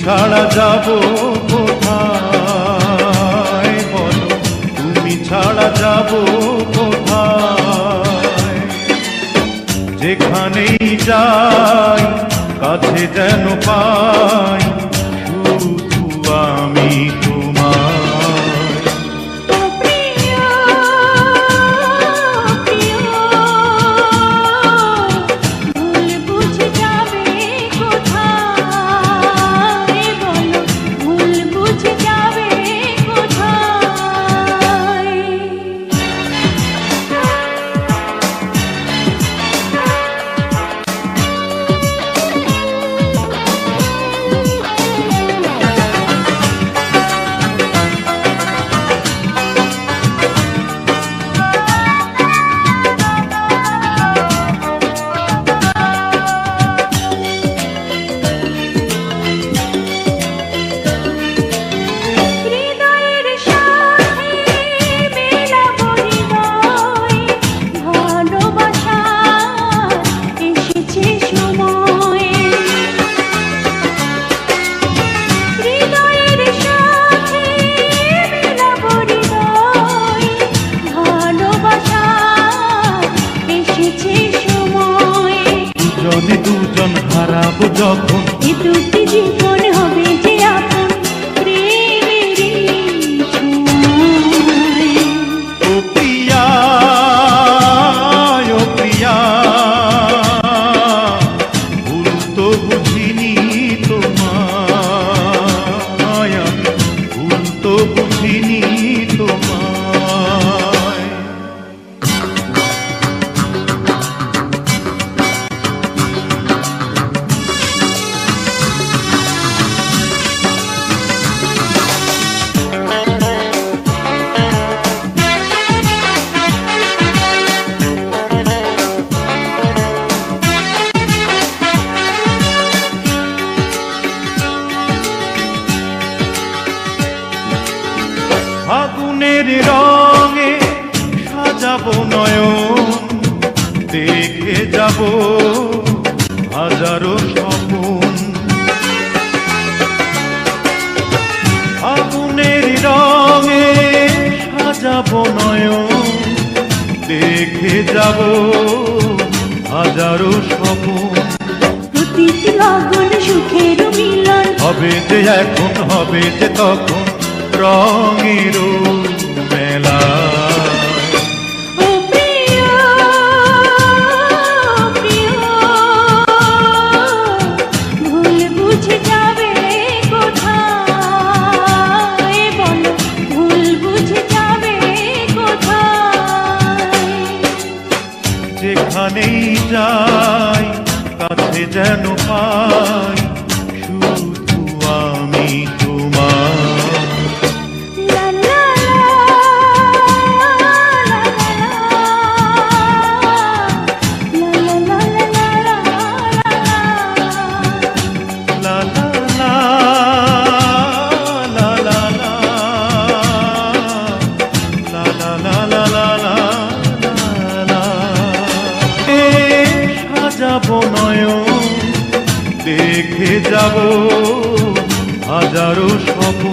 ছাড়া যাব কোথায় বলো, তুমি ছাড়া যাব কোথায়? যেখানেই যাই কাছে যেন পাই শুধু আমি তোমায়। দুজনে দুজন হারাবো যখন, এ দুটি জীবন হবে যে আপন প্রেমেরই সময়। ও প্রিয়া, ও প্রিয়া, ভুল তো বুঝিনি তোমায়, ভুল তো বুঝিনি তোমায়। আগুনের রঙে সাজাবো নয়ন, দেখে যাব হাজারো স্বপ্ন। আগুনের রঙে সাজাবো নয়ন, দেখে যাব হাজারো স্বপ্ন। প্রতিটি লগন সুখের মিলন হবে যে এখন, হবে যে তখন রঙের মেলা। ও প্রিয়, প্রিয়, ভুল বুঝে যাবে কোথায় বলো, ভুল বুঝে যাবে কোথায়? যেখানেই যাই কাছে যেন পাই শুধু আমি তোমায়। সাজাবো নয়ন, দেখে যাব হাজারো স্বপ্ন।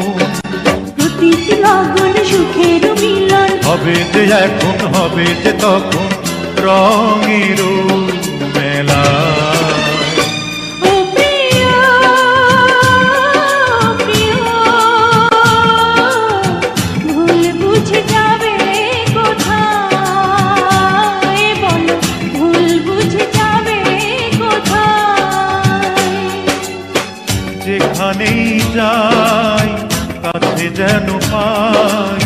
প্রতিটি লগন সুখের মিলন হবে যে এখন, হবে যে তখন রঙের মেলা। ও প্রিয়, প্রিয়, ভুল বুঝে যাবে কোথায় বলো, ভুল বুঝে যাবে কোথায়? যেখানেই যাই কাছে যেন পাই